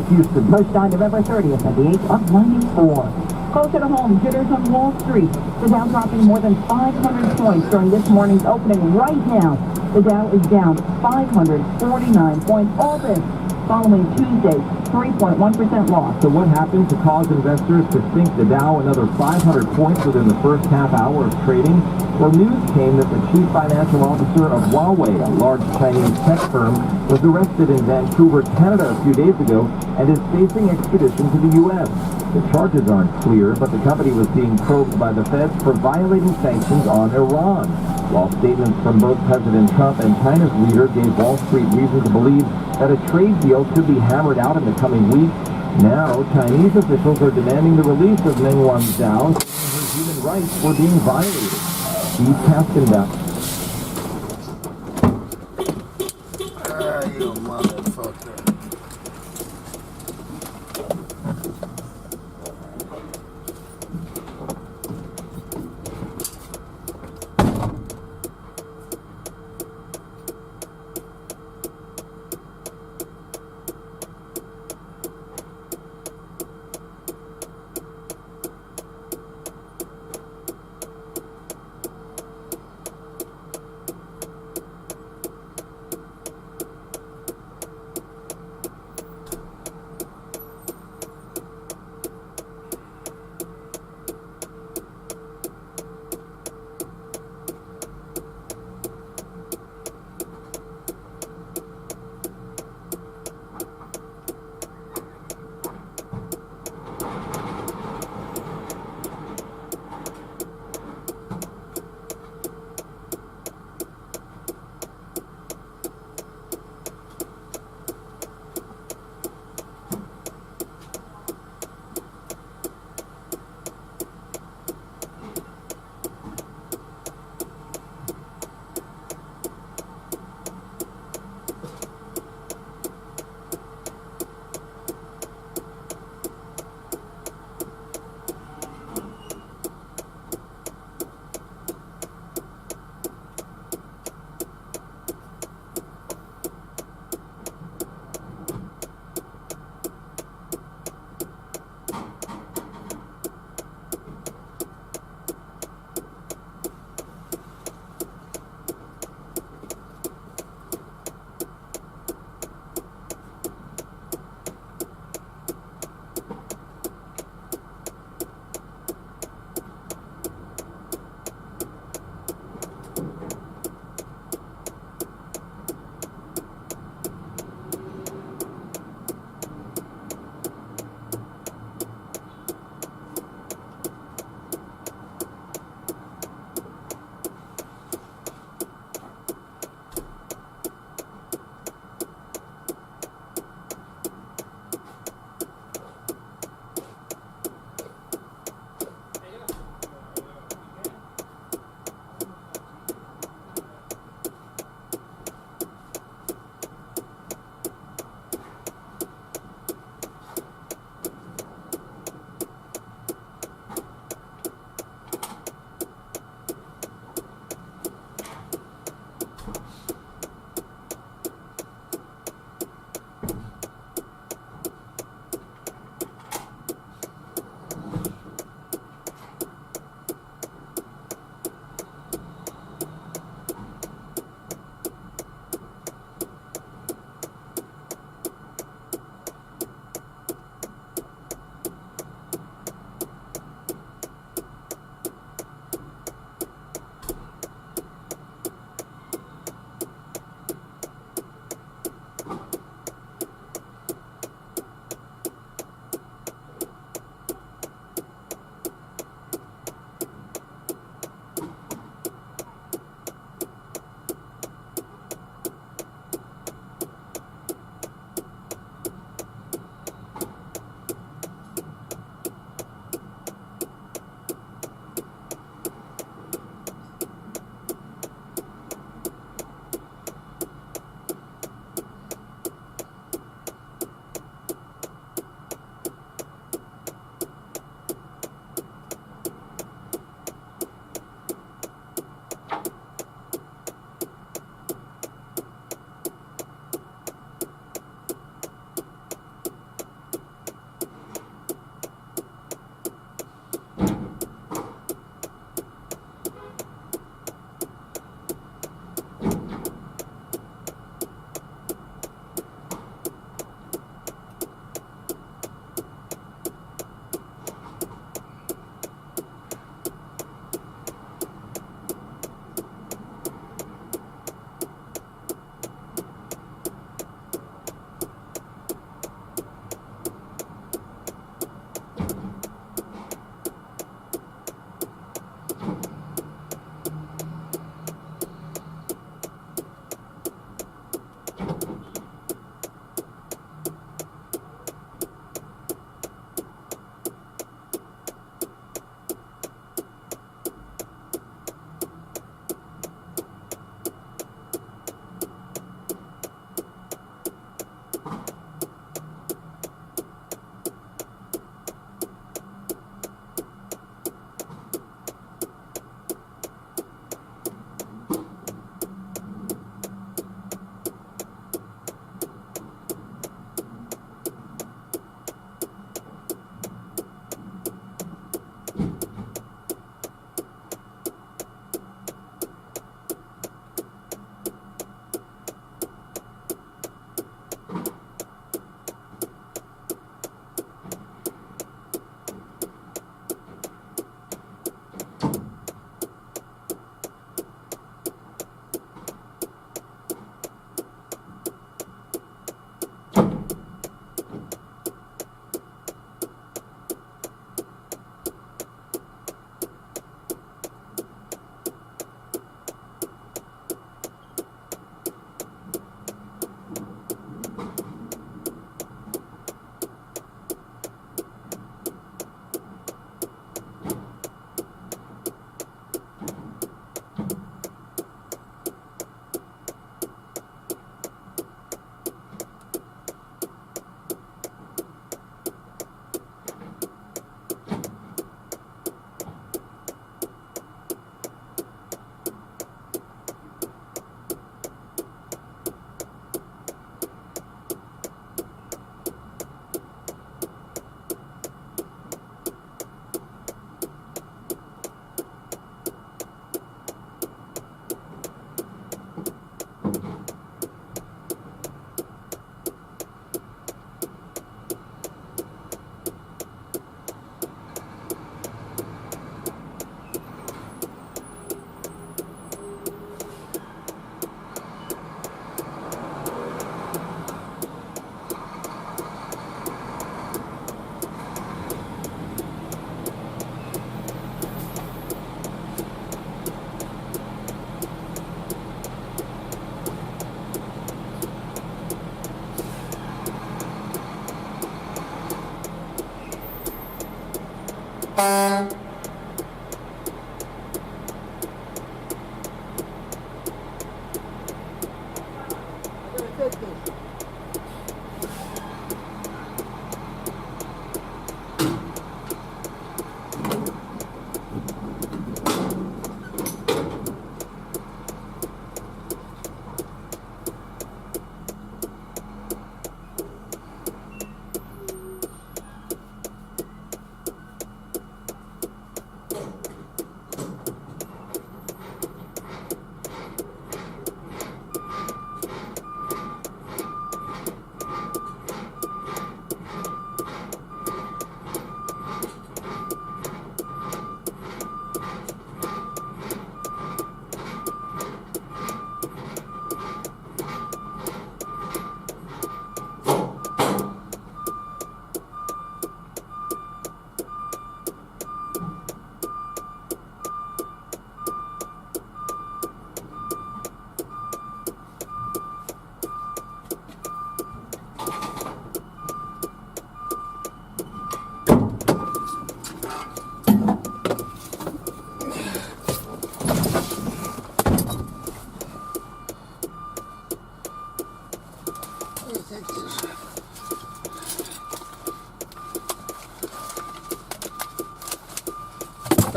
Houston. Pushed on November 30th at the age of 94. Closer to home, jitters on Wall Street. The Dow dropping more than 500 points during this morning's opening. Right now, the Dow is down 549 points. All this following Tuesday's 3.1% loss. So what happened to cause investors to sink the Dow another 500 points within the first half hour of trading? Well, news came that the chief financial officer of Huawei, a large Chinese tech firm, was arrested in Vancouver, Canada a few days ago and is facing extradition to the U.S. The charges aren't clear, but the company was being probed by the feds for violating sanctions on Iran. While statements from both President Trump and China's leader gave Wall Street reason to believe that a trade deal could be hammered out in the coming weeks, now Chinese officials are demanding the release of Meng Wanzhou, saying her human rights were being violated. Steve Kastenbach. You motherfucker.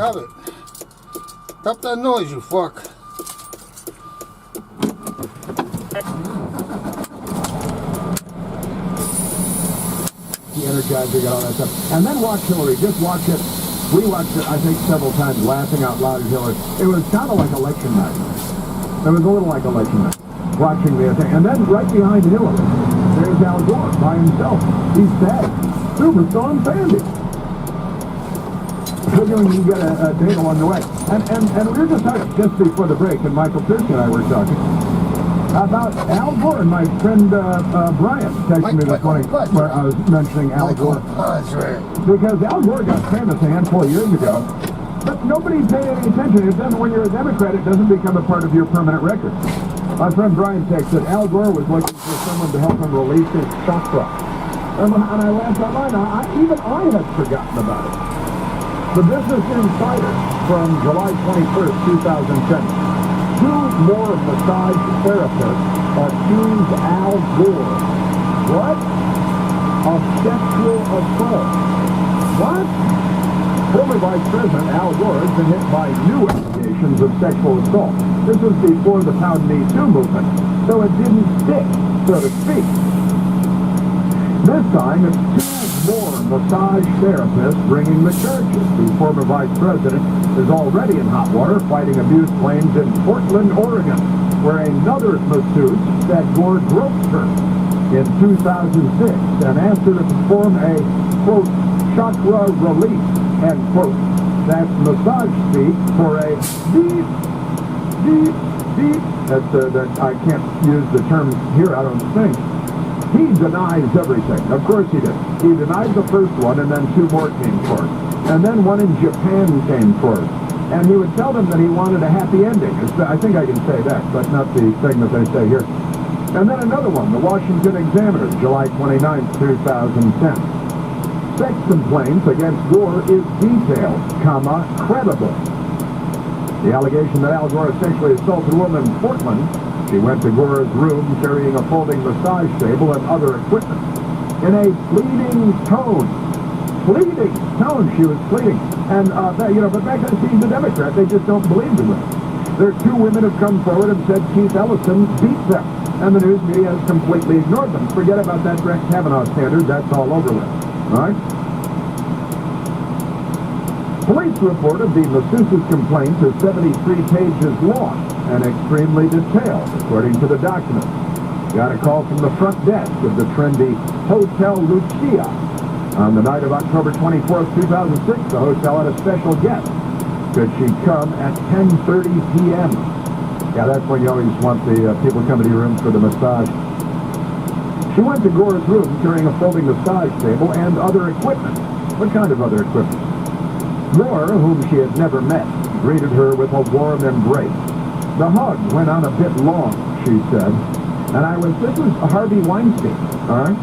Stop it. Stop that noise, you fuck. The energizer, got all that stuff. And then watch Hillary. Just watch it. We watched it, I think, several times, laughing out loud at Hillary. It was kind of like election night. It was a little like election night. Watching the thing. And then right behind Hillary, there's Al Gore by himself. He's sad. Superstorm Sandy. Figuring you get a date along the way. And we were just talking, just before the break, and Michael Pierce and I were talking, about Al Gore. And my friend Brian texted me this morning where I was mentioning Al Gore. That's right. Because Al Gore got famous a handful of years ago, but nobody paid any attention. It doesn't, when you're a Democrat, it doesn't become a part of your permanent record. My friend Brian texted Al Gore was looking for someone to help him release his chakra. And I laughed out loud. Even I had forgotten about it. The Business Insider from July 21st, 2010. 2 more massage therapists accuse Al Gore. What? Of sexual assault. What? Former Vice President Al Gore has been hit by new allegations of sexual assault. This was before the Pound Me Too movement, so it didn't stick, so to speak. This time, it's 2 more massage therapists bringing the charges. The former vice president is already in hot water fighting abuse claims in Portland, Oregon, where another masseuse said Gore groped her in 2006 and asked her to perform a, quote, chakra release, end quote. That's massage speak for a deep, deep, deep. That I can't use the term here, I don't think. He denies everything. Of course he did. He denied the first one, and then 2 more came forth. And then one in Japan came forth. And he would tell them that he wanted a happy ending. I think I can say that, but not the segment they say here. And then another one, the Washington Examiner, July 29, 2010. Sex complaints against Gore is detailed, comma, credible. The allegation that Al Gore sexually assaulted a woman in Portland. She went to Gore's room carrying a folding massage table and other equipment. In a pleading tone. Pleading tone, she was pleading. And, but back then, she's a Democrat. They just don't believe the women. There are 2 women who have come forward and said Keith Ellison beat them. And the news media has completely ignored them. Forget about that Brett Kavanaugh standard. That's all over with. All right? Police reported the masseuse's complaint is 73 pages long and extremely detailed, according to the documents. Got a call from the front desk of the trendy Hotel Lucia. On the night of October 24th, 2006, the hotel had a special guest. Could she come at 10:30 p.m.? Yeah, that's when you always want the people coming to your room for the massage. She went to Gore's room carrying a folding massage table and other equipment. What kind of other equipment? Gore, whom she had never met, greeted her with a warm embrace. The hug went on a bit long, she said. And this was Harvey Weinstein, all right?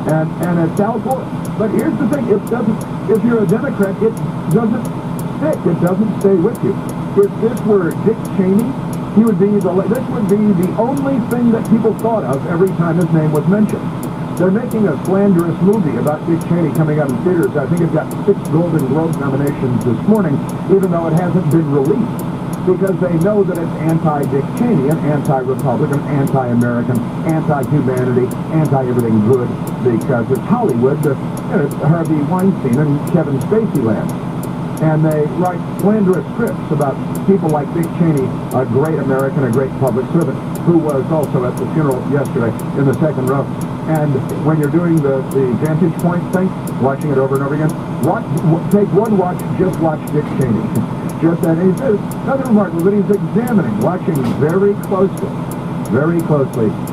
And it's Al Gore. But here's the thing, if you're a Democrat, it doesn't stick. It doesn't stay with you. If this were Dick Cheney, this would be the only thing that people thought of every time his name was mentioned. They're making a slanderous movie about Dick Cheney coming out in theaters. I think it got 6 Golden Globe nominations this morning, even though it hasn't been released, because they know that it's anti-Dick Cheney and anti-Republican, anti-American, anti-humanity, anti-everything good, because it's Hollywood, it's Harvey Weinstein and Kevin Spacey land. And they write slanderous scripts about people like Dick Cheney, a great American, a great public servant, who was also at the funeral yesterday in the second row. And when you're doing the vantage point thing, watching it over and over again, take one watch, just watch Dick Cheney. And he says, nothing remarkable, but he's examining, watching very closely,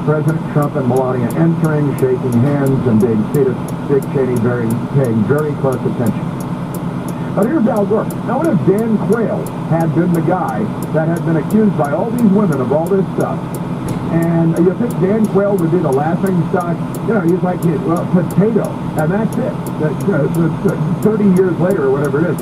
President Trump and Melania entering, shaking hands, and being seated. Dick Cheney paying very close attention. But here's Al Gore. Now, what if Dan Quayle had been the guy that had been accused by all these women of all this stuff? And you think Dan Quayle would be the laughing stock? You know, he's like, potato, and that's it. 30 years later, or whatever it is,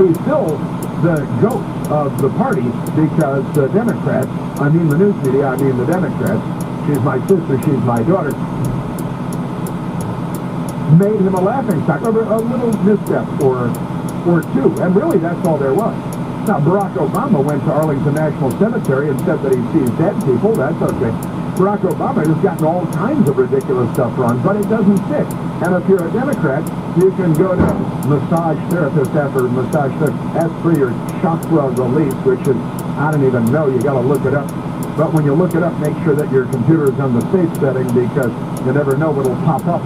he's still the goat of the party, because the Democrats, the news media, the Democrats, she's my sister, she's my daughter, made him a laughing stock over a little misstep or two. And really, that's all there was. Now, Barack Obama went to Arlington National Cemetery and said that he sees dead people. That's okay. Barack Obama has gotten all kinds of ridiculous stuff wrong, but it doesn't stick. And if you're a Democrat, you can go to massage therapist after massage therapist. Ask for your chakra release, which is, I don't even know. You got to look it up. But when you look it up, make sure that your computer is on the safe setting, because you never know what'll pop up.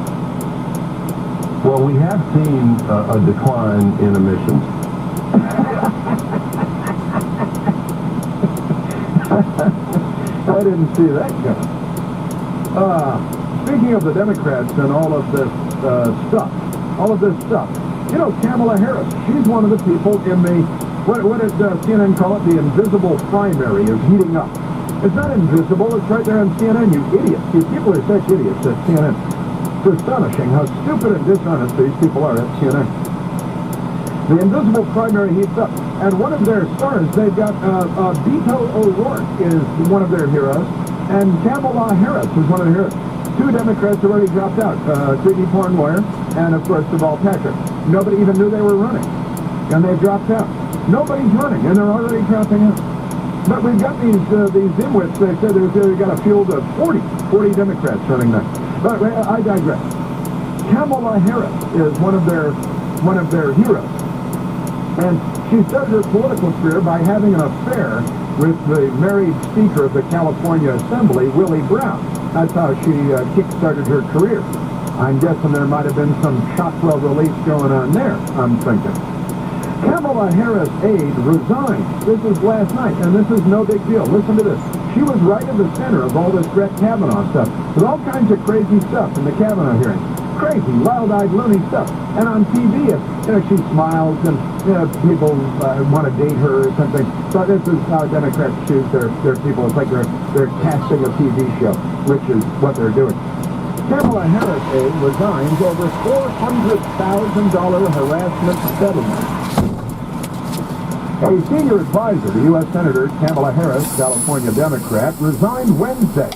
Well, we have seen a decline in emissions. I didn't see that coming. Speaking of the Democrats and all of this stuff, you know, Kamala Harris, she's one of the people in the, what did CNN call it? The invisible primary is heating up. It's not invisible, it's right there on CNN, you idiots. You people are such idiots at CNN. It's astonishing how stupid and dishonest these people are at CNN. The invisible primary heats up, and one of their stars, they've got Beto O'Rourke is one of their heroes, and Kamala Harris is one of their heroes. 2 Democrats have already dropped out, creepy porn lawyer, and of course Deval Patrick. Nobody even knew they were running, and they've dropped out. Nobody's running, and they're already dropping out. But we've got these dimwits. They said they've got a field of 40 Democrats running now. But I digress. Kamala Harris is one of their heroes. And she started her political career by having an affair with the married Speaker of the California Assembly, Willie Brown. That's how she kick-started her career. I'm guessing there might have been some chakra release going on there, I'm thinking. Kamala Harris' aide resigned. This is last night, and this is no big deal. Listen to this. She was right in the center of all this Brett Kavanaugh stuff. There's all kinds of crazy stuff in the Kavanaugh hearing. Crazy, wild-eyed, loony stuff. And on TV, she smiles, and people want to date her or something. So this is how Democrats choose their people. It's like they're casting a TV show, which is what they're doing. Kamala Harris aide resigns over $400,000 harassment settlement. A senior advisor to U.S. Senator Kamala Harris, California Democrat, resigned Wednesday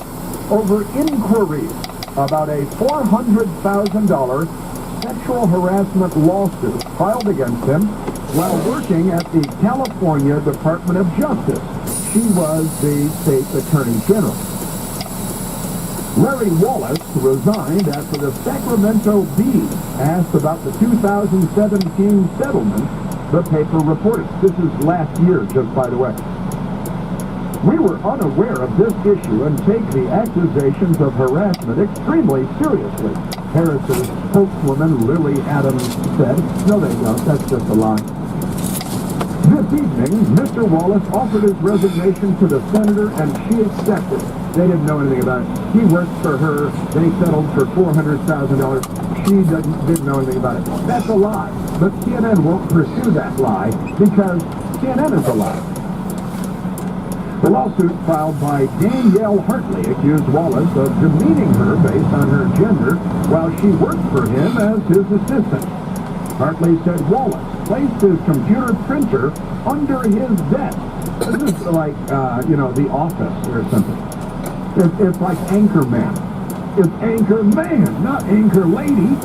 over inquiries about a $400,000 sexual harassment lawsuit filed against him while working at the California Department of Justice. She was the state attorney general. Larry Wallace resigned after the Sacramento Bee asked about the 2017 settlement, the paper reported. This is last year, just by the way. We were unaware of this issue and take the accusations of harassment extremely seriously, Harris's spokeswoman Lily Adams said. No, they don't. That's just a lie. This evening, Mr. Wallace offered his resignation to the senator, and she accepted. They didn't know anything about it. He worked for her. They settled for $400,000. She didn't know anything about it. That's a lie. But CNN won't pursue that lie because CNN is a lie. The lawsuit filed by Danielle Hartley accused Wallace of demeaning her based on her gender while she worked for him as his assistant. Hartley said Wallace placed his computer printer under his desk. This is like, The Office or something. It's like Anchorman. It's Anchorman, not Anchor Lady.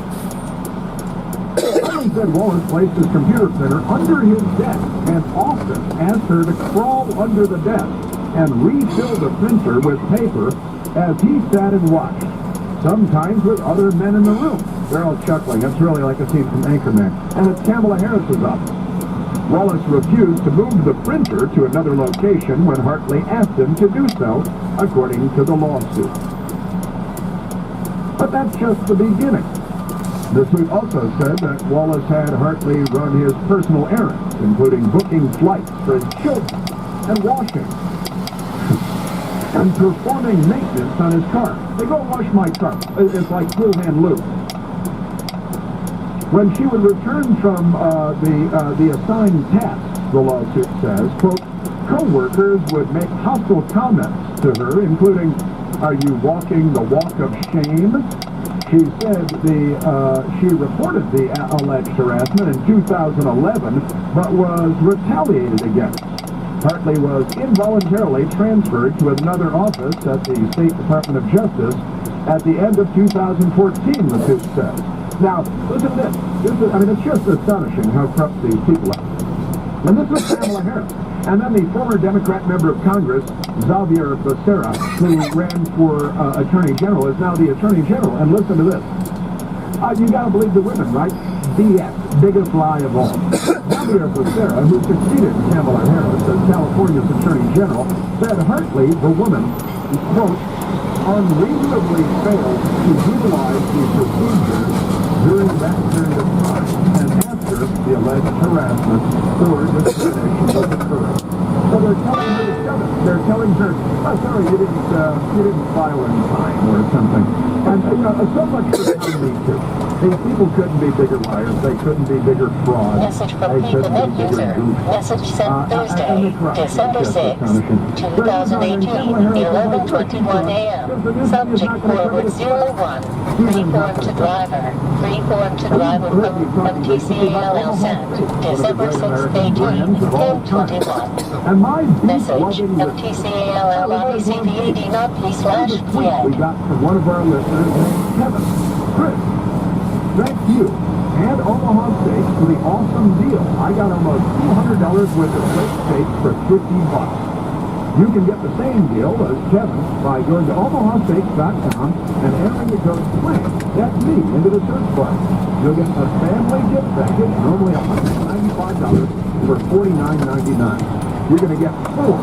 Hartley said Wallace placed his computer printer under his desk and often asked her to crawl under the desk and refill the printer with paper as he sat and watched, sometimes with other men in the room. They're all chuckling. It's really like a scene from Anchorman. And it's Kamala Harris's office. Wallace refused to move the printer to another location when Hartley asked him to do so, according to the lawsuit. But that's just the beginning. The suit also said that Wallace had Hartley run his personal errands, including booking flights for his children and washing and performing maintenance on his car. They go wash my car. It's like Cool Hand Luke. When she would return from the assigned tasks, the lawsuit says, quote, co-workers would make hostile comments to her, including, "Are you walking the walk of shame?" She said she reported the alleged harassment in 2011, but was retaliated against. Hartley was involuntarily transferred to another office at the State Department of Justice at the end of 2014, the suit says. Now, listen to this. It's just astonishing how corrupt these people are. And this was Kamala Harris. And then the former Democrat member of Congress, Xavier Becerra, who ran for Attorney General, is now the Attorney General. And listen to this. You gotta believe the women, right? BS. Biggest lie of all. Xavier Becerra, who succeeded Kamala Harris as California's Attorney General, said Hartley, the woman, quote, unreasonably failed to utilize the procedures during that period of time and after the alleged harassment or discrimination was occurring. So they're telling her to shut it. They're telling her, "Oh, sorry, you didn't file in time," or something. And so much for Me Too. These people couldn't be bigger liars. They couldn't be bigger frauds. Message from They couldn't be bigger user. goofs. Message sent Thursday, And the corruption is December just 6, astonishing. 2018, 11:21 a.m. Subject forward 01. Free form to driver. Free form to driver from MTCALL sent. December 6, 18, 10:21. And my Message MTCALL.BCVAD.P/yet. we got from one of our listeners named Kevin. Chris, thank you. And Omaha Steaks for the awesome deal. I got almost $200 worth of great steaks for $50. You can get the same deal as Kevin by going to omahasteaks.com and entering the code PLAN, that's me, into the search bar. You'll get a family gift package, normally $195 for $49.99. You're going to get 4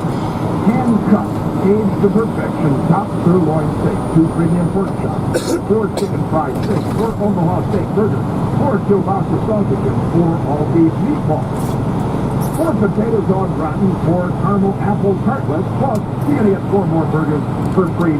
hand-cut, aged to perfection, top sirloin steak, 2 premium pork chops, 4 chicken fried steak, 4 Omaha steak burgers, 4 kielbasa sausages, 4 all-beef meatballs, 4 potatoes au gratin, 4 caramel apple tartlets, plus you're going to get 4 more burgers for free.